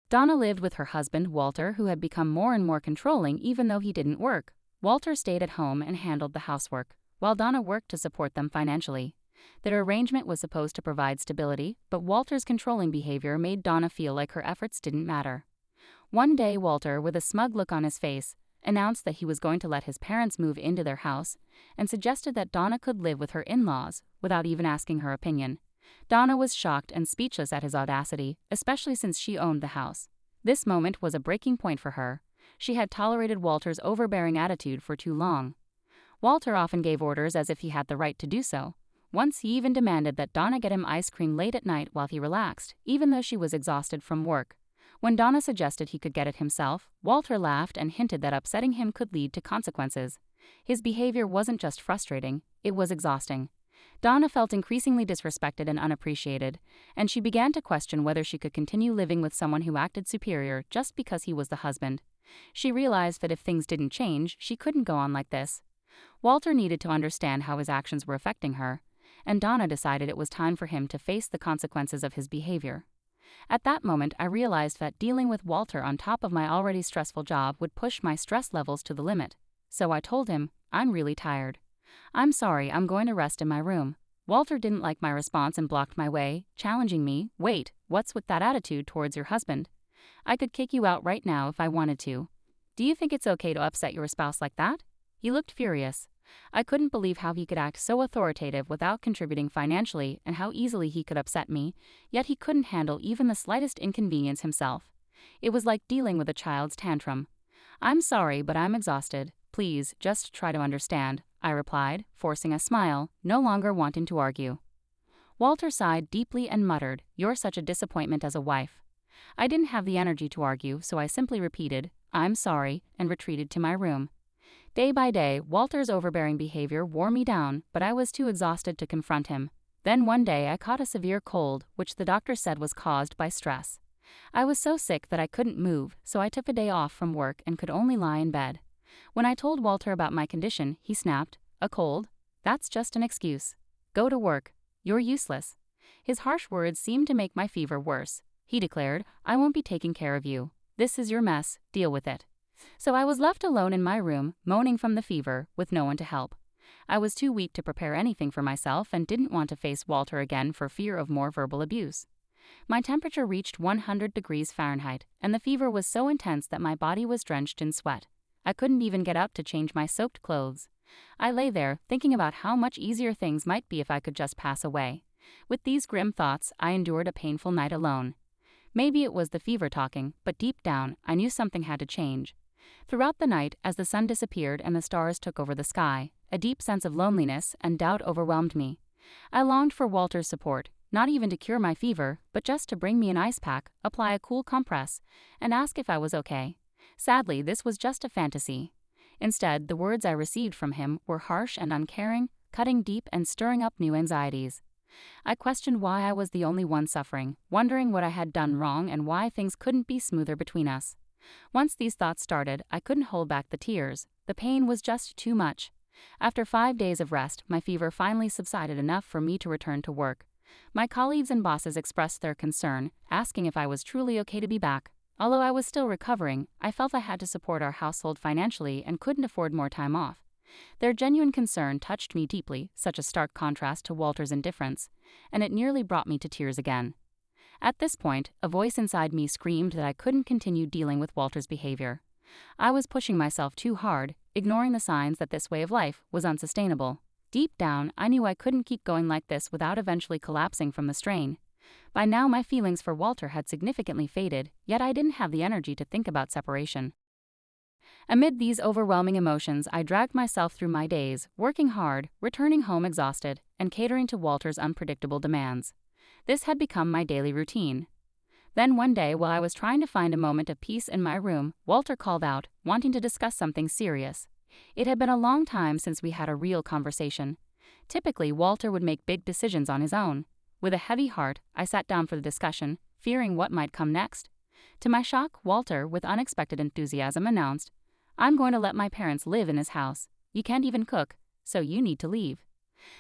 Donna lived with her husband, Walter, who had become more and more controlling even though he didn't work. Walter stayed at home and handled the housework, while Donna worked to support them financially. Their arrangement was supposed to provide stability, but Walter's controlling behavior made Donna feel like her efforts didn't matter. One day, Walter, with a smug look on his face, announced that he was going to let his parents move into their house and suggested that Donna could live with her in-laws without even asking her opinion. Donna was shocked and speechless at his audacity, especially since she owned the house. This moment was a breaking point for her. She had tolerated Walter's overbearing attitude for too long. Walter often gave orders as if he had the right to do so. Once he even demanded that Donna get him ice cream late at night while he relaxed, even though she was exhausted from work. When Donna suggested he could get it himself, Walter laughed and hinted that upsetting him could lead to consequences. His behavior wasn't just frustrating, it was exhausting. Donna felt increasingly disrespected and unappreciated, and she began to question whether she could continue living with someone who acted superior just because he was the husband. She realized that if things didn't change, she couldn't go on like this. Walter needed to understand how his actions were affecting her, and Donna decided it was time for him to face the consequences of his behavior. At that moment, I realized that dealing with Walter on top of my already stressful job would push my stress levels to the limit. So I told him, "I'm really tired. I'm sorry, I'm going to rest in my room." Walter didn't like my response and blocked my way, challenging me, "Wait, what's with that attitude towards your husband? I could kick you out right now if I wanted to. Do you think it's okay to upset your spouse like that?" He looked furious. I couldn't believe how he could act so authoritative without contributing financially and how easily he could upset me, yet he couldn't handle even the slightest inconvenience himself. It was like dealing with a child's tantrum. "I'm sorry, but I'm exhausted. Please, just try to understand," I replied, forcing a smile, no longer wanting to argue. Walter sighed deeply and muttered, "You're such a disappointment as a wife." I didn't have the energy to argue, so I simply repeated, "I'm sorry," and retreated to my room. Day by day, Walter's overbearing behavior wore me down, but I was too exhausted to confront him. Then one day I caught a severe cold, which the doctor said was caused by stress. I was so sick that I couldn't move, so I took a day off from work and could only lie in bed. When I told Walter about my condition, he snapped, "A cold? That's just an excuse. Go to work. You're useless." His harsh words seemed to make my fever worse. He declared, "I won't be taking care of you. This is your mess, deal with it." So I was left alone in my room, moaning from the fever, with no one to help. I was too weak to prepare anything for myself and didn't want to face Walter again for fear of more verbal abuse. My temperature reached 100 degrees Fahrenheit, and the fever was so intense that my body was drenched in sweat. I couldn't even get up to change my soaked clothes. I lay there, thinking about how much easier things might be if I could just pass away. With these grim thoughts, I endured a painful night alone. Maybe it was the fever talking, but deep down, I knew something had to change. Throughout the night, as the sun disappeared and the stars took over the sky, a deep sense of loneliness and doubt overwhelmed me. I longed for Walter's support, not even to cure my fever, but just to bring me an ice pack, apply a cool compress, and ask if I was okay. Sadly, this was just a fantasy. Instead, the words I received from him were harsh and uncaring, cutting deep and stirring up new anxieties. I questioned why I was the only one suffering, wondering what I had done wrong and why things couldn't be smoother between us. Once these thoughts started, I couldn't hold back the tears. The pain was just too much. After 5 days of rest, my fever finally subsided enough for me to return to work. My colleagues and bosses expressed their concern, asking if I was truly okay to be back. Although I was still recovering, I felt I had to support our household financially and couldn't afford more time off. Their genuine concern touched me deeply, such a stark contrast to Walter's indifference, and it nearly brought me to tears again. At this point, a voice inside me screamed that I couldn't continue dealing with Walter's behavior. I was pushing myself too hard, ignoring the signs that this way of life was unsustainable. Deep down, I knew I couldn't keep going like this without eventually collapsing from the strain. By now, my feelings for Walter had significantly faded, yet I didn't have the energy to think about separation. Amid these overwhelming emotions, I dragged myself through my days, working hard, returning home exhausted, and catering to Walter's unpredictable demands. This had become my daily routine. Then one day, while I was trying to find a moment of peace in my room, Walter called out, wanting to discuss something serious. It had been a long time since we had a real conversation. Typically, Walter would make big decisions on his own. With a heavy heart, I sat down for the discussion, fearing what might come next. To my shock, Walter, with unexpected enthusiasm, announced, "I'm going to let my parents live in this house. You can't even cook, so you need to leave."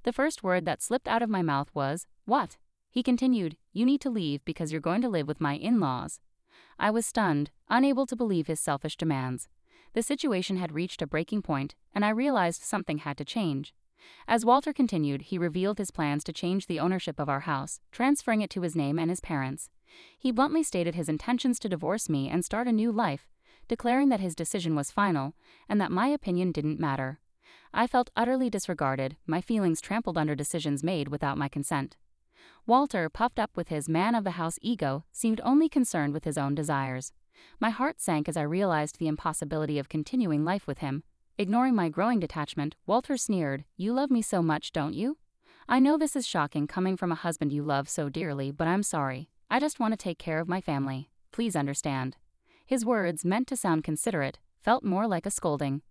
The first word that slipped out of my mouth was, "What?" He continued, "You need to leave because you're going to live with my in-laws." I was stunned, unable to believe his selfish demands. The situation had reached a breaking point, and I realized something had to change. As Walter continued, he revealed his plans to change the ownership of our house, transferring it to his name and his parents'. He bluntly stated his intentions to divorce me and start a new life, declaring that his decision was final and that my opinion didn't matter. I felt utterly disregarded, my feelings trampled under decisions made without my consent. Walter, puffed up with his man-of-the-house ego, seemed only concerned with his own desires. My heart sank as I realized the impossibility of continuing life with him. Ignoring my growing detachment, Walter sneered, "You love me so much, don't you? I know this is shocking coming from a husband you love so dearly, but I'm sorry. I just want to take care of my family. Please understand." His words, meant to sound considerate, felt more like a scolding.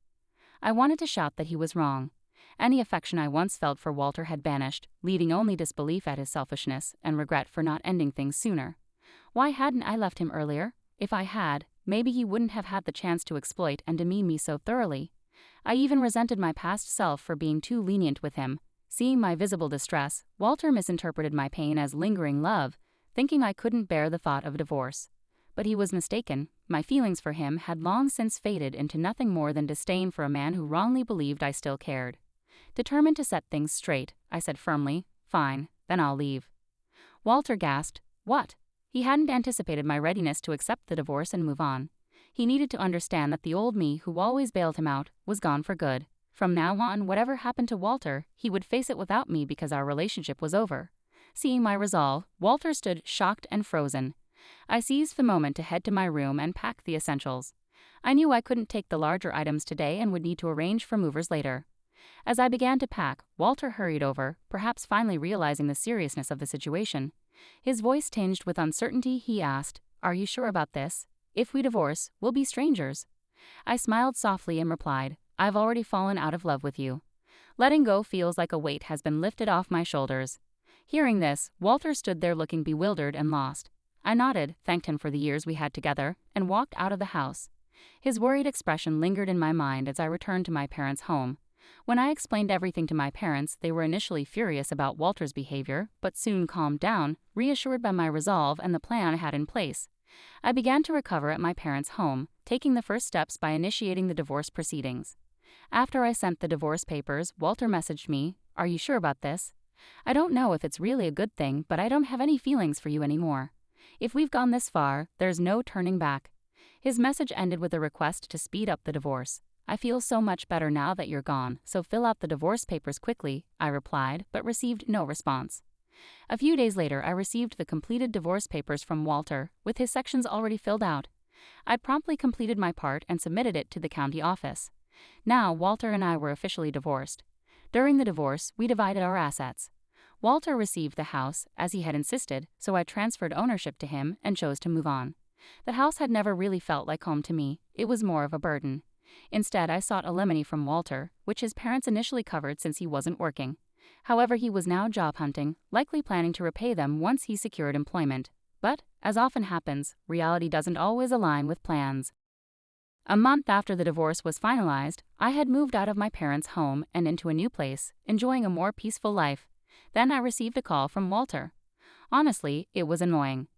I wanted to shout that he was wrong. Any affection I once felt for Walter had vanished, leaving only disbelief at his selfishness and regret for not ending things sooner. Why hadn't I left him earlier? If I had, maybe he wouldn't have had the chance to exploit and demean me so thoroughly. I even resented my past self for being too lenient with him. Seeing my visible distress, Walter misinterpreted my pain as lingering love, thinking I couldn't bear the thought of divorce. But he was mistaken. My feelings for him had long since faded into nothing more than disdain for a man who wrongly believed I still cared. Determined to set things straight, I said firmly, "Fine, then I'll leave." Walter gasped, "What?" He hadn't anticipated my readiness to accept the divorce and move on. He needed to understand that the old me who always bailed him out was gone for good. From now on, whatever happened to Walter, he would face it without me because our relationship was over. Seeing my resolve, Walter stood shocked and frozen. I seized the moment to head to my room and pack the essentials. I knew I couldn't take the larger items today and would need to arrange for movers later. As I began to pack, Walter hurried over, perhaps finally realizing the seriousness of the situation. His voice tinged with uncertainty, he asked, "Are you sure about this? If we divorce, we'll be strangers." I smiled softly and replied, "I've already fallen out of love with you. Letting go feels like a weight has been lifted off my shoulders." Hearing this, Walter stood there looking bewildered and lost. I nodded, thanked him for the years we had together, and walked out of the house. His worried expression lingered in my mind as I returned to my parents' home. When I explained everything to my parents, they were initially furious about Walter's behavior, but soon calmed down, reassured by my resolve and the plan I had in place. I began to recover at my parents' home, taking the first steps by initiating the divorce proceedings. After I sent the divorce papers, Walter messaged me, "Are you sure about this? I don't know if it's really a good thing, but I don't have any feelings for you anymore. If we've gone this far, there's no turning back." His message ended with a request to speed up the divorce. "I feel so much better now that you're gone, so fill out the divorce papers quickly," I replied, but received no response. A few days later, I received the completed divorce papers from Walter, with his sections already filled out. I'd promptly completed my part and submitted it to the county office. Now, Walter and I were officially divorced. During the divorce, we divided our assets. Walter received the house, as he had insisted, so I transferred ownership to him and chose to move on. The house had never really felt like home to me, it was more of a burden. Instead, I sought alimony from Walter, which his parents initially covered since he wasn't working. However, he was now job hunting, likely planning to repay them once he secured employment. But, as often happens, reality doesn't always align with plans. A month after the divorce was finalized, I had moved out of my parents' home and into a new place, enjoying a more peaceful life. Then I received a call from Walter. Honestly, it was annoying.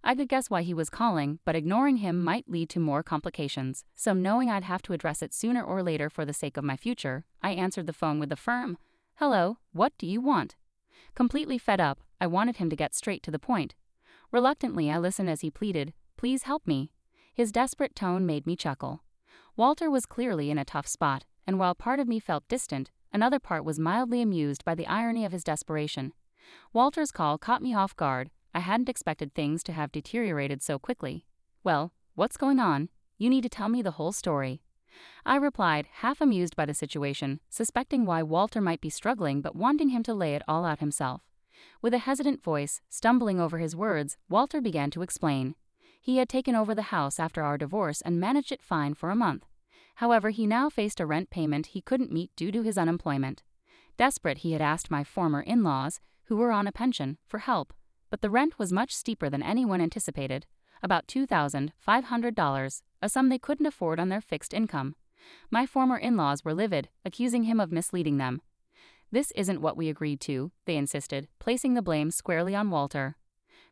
I could guess why he was calling, but ignoring him might lead to more complications, so knowing I'd have to address it sooner or later for the sake of my future, I answered the phone with a firm, "Hello, what do you want?" Completely fed up, I wanted him to get straight to the point. Reluctantly, I listened as he pleaded, "Please help me." His desperate tone made me chuckle. Walter was clearly in a tough spot, and while part of me felt distant, another part was mildly amused by the irony of his desperation. Walter's call caught me off guard. I hadn't expected things to have deteriorated so quickly. "Well, what's going on? You need to tell me the whole story." I replied, half amused by the situation, suspecting why Walter might be struggling but wanting him to lay it all out himself. With a hesitant voice, stumbling over his words, Walter began to explain. He had taken over the house after our divorce and managed it fine for a month. However, he now faced a rent payment he couldn't meet due to his unemployment. Desperate, he had asked my former in-laws, who were on a pension, for help, but the rent was much steeper than anyone anticipated, about $2,500, a sum they couldn't afford on their fixed income. My former in-laws were livid, accusing him of misleading them. "This isn't what we agreed to," they insisted, placing the blame squarely on Walter.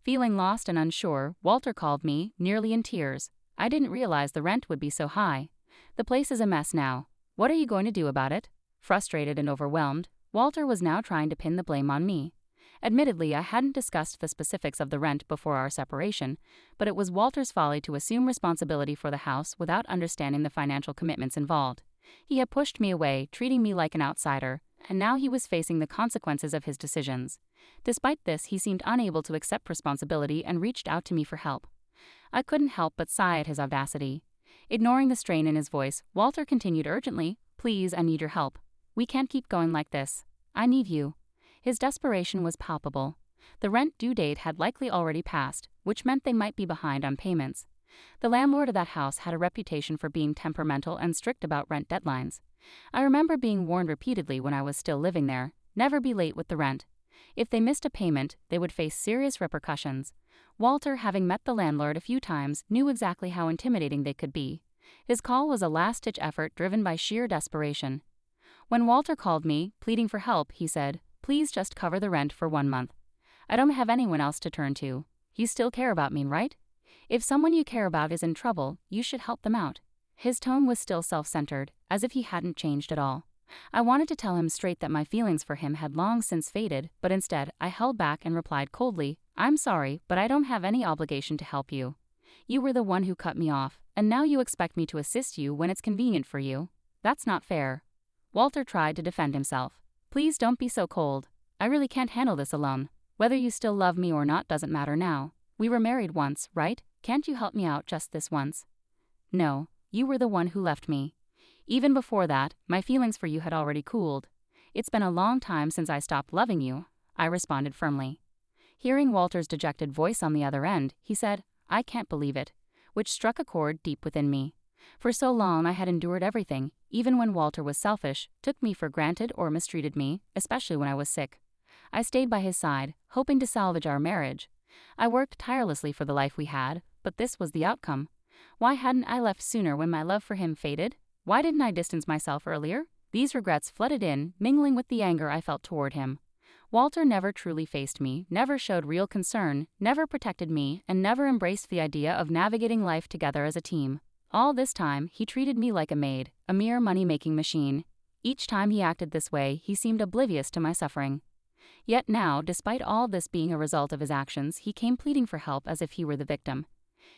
Feeling lost and unsure, Walter called me, nearly in tears. I didn't realize the rent would be so high. The place is a mess now. What are you going to do about it? Frustrated and overwhelmed, Walter was now trying to pin the blame on me. Admittedly, I hadn't discussed the specifics of the rent before our separation, but it was Walter's folly to assume responsibility for the house without understanding the financial commitments involved. He had pushed me away, treating me like an outsider, and now he was facing the consequences of his decisions. Despite this, he seemed unable to accept responsibility and reached out to me for help. I couldn't help but sigh at his audacity. Ignoring the strain in his voice, Walter continued urgently, "Please, I need your help. We can't keep going like this. I need you." His desperation was palpable. The rent due date had likely already passed, which meant they might be behind on payments. The landlord of that house had a reputation for being temperamental and strict about rent deadlines. I remember being warned repeatedly when I was still living there, never be late with the rent. If they missed a payment, they would face serious repercussions. Walter, having met the landlord a few times, knew exactly how intimidating they could be. His call was a last-ditch effort driven by sheer desperation. When Walter called me, pleading for help, he said, "Please just cover the rent for 1 month. I don't have anyone else to turn to. You still care about me, right? If someone you care about is in trouble, you should help them out." His tone was still self-centered, as if he hadn't changed at all. I wanted to tell him straight that my feelings for him had long since faded, but instead, I held back and replied coldly, "I'm sorry, but I don't have any obligation to help you. You were the one who cut me off, and now you expect me to assist you when it's convenient for you. That's not fair." Walter tried to defend himself. "Please don't be so cold. I really can't handle this alone. Whether you still love me or not doesn't matter now. We were married once, right? Can't you help me out just this once?" "No, you were the one who left me. Even before that, my feelings for you had already cooled. It's been a long time since I stopped loving you," I responded firmly. Hearing Walter's dejected voice on the other end, he said, "I can't believe it," which struck a chord deep within me. For so long I had endured everything, even when Walter was selfish, took me for granted or mistreated me, especially when I was sick. I stayed by his side, hoping to salvage our marriage. I worked tirelessly for the life we had, but this was the outcome. Why hadn't I left sooner when my love for him faded? Why didn't I distance myself earlier? These regrets flooded in, mingling with the anger I felt toward him. Walter never truly faced me, never showed real concern, never protected me, and never embraced the idea of navigating life together as a team. All this time, he treated me like a maid, a mere money-making machine. Each time he acted this way, he seemed oblivious to my suffering. Yet now, despite all this being a result of his actions, he came pleading for help as if he were the victim.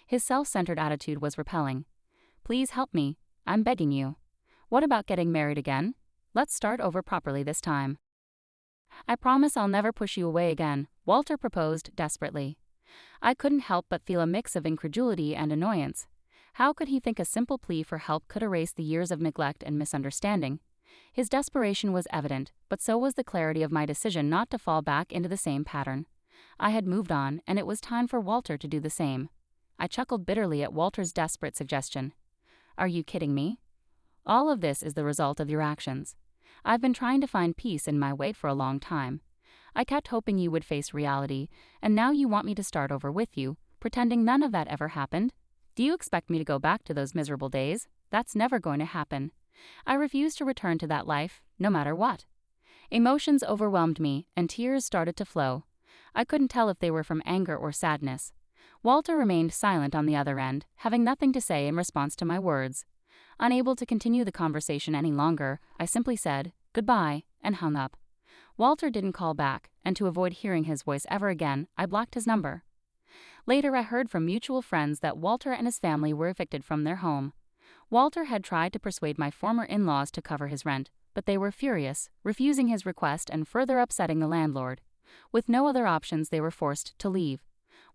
His self-centered attitude was repelling. "Please help me. I'm begging you. What about getting married again? Let's start over properly this time." "I promise I'll never push you away again," Walter proposed desperately. I couldn't help but feel a mix of incredulity and annoyance. How could he think a simple plea for help could erase the years of neglect and misunderstanding? His desperation was evident, but so was the clarity of my decision not to fall back into the same pattern. I had moved on, and it was time for Walter to do the same. I chuckled bitterly at Walter's desperate suggestion. "Are you kidding me? All of this is the result of your actions. I've been trying to find peace in my wait for a long time. I kept hoping you would face reality, and now you want me to start over with you, pretending none of that ever happened? Do you expect me to go back to those miserable days? That's never going to happen. I refuse to return to that life, no matter what." Emotions overwhelmed me, and tears started to flow. I couldn't tell if they were from anger or sadness. Walter remained silent on the other end, having nothing to say in response to my words. Unable to continue the conversation any longer, I simply said, "Goodbye," and hung up. Walter didn't call back, and to avoid hearing his voice ever again, I blocked his number. Later I heard from mutual friends that Walter and his family were evicted from their home. Walter had tried to persuade my former in-laws to cover his rent, but they were furious, refusing his request and further upsetting the landlord. With no other options, they were forced to leave.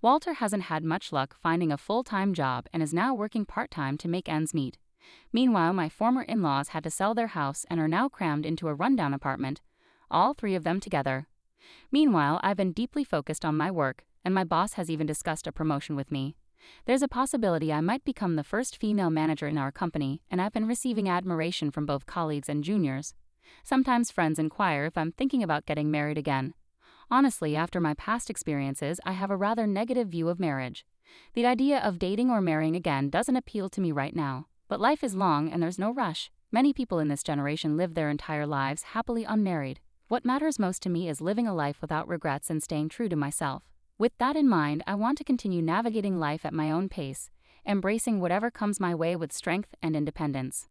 Walter hasn't had much luck finding a full-time job and is now working part-time to make ends meet. Meanwhile, my former in-laws had to sell their house and are now crammed into a rundown apartment, all three of them together. Meanwhile, I've been deeply focused on my work, and my boss has even discussed a promotion with me. There's a possibility I might become the first female manager in our company, and I've been receiving admiration from both colleagues and juniors. Sometimes friends inquire if I'm thinking about getting married again. Honestly, after my past experiences, I have a rather negative view of marriage. The idea of dating or marrying again doesn't appeal to me right now. But life is long and there's no rush. Many people in this generation live their entire lives happily unmarried. What matters most to me is living a life without regrets and staying true to myself. With that in mind, I want to continue navigating life at my own pace, embracing whatever comes my way with strength and independence.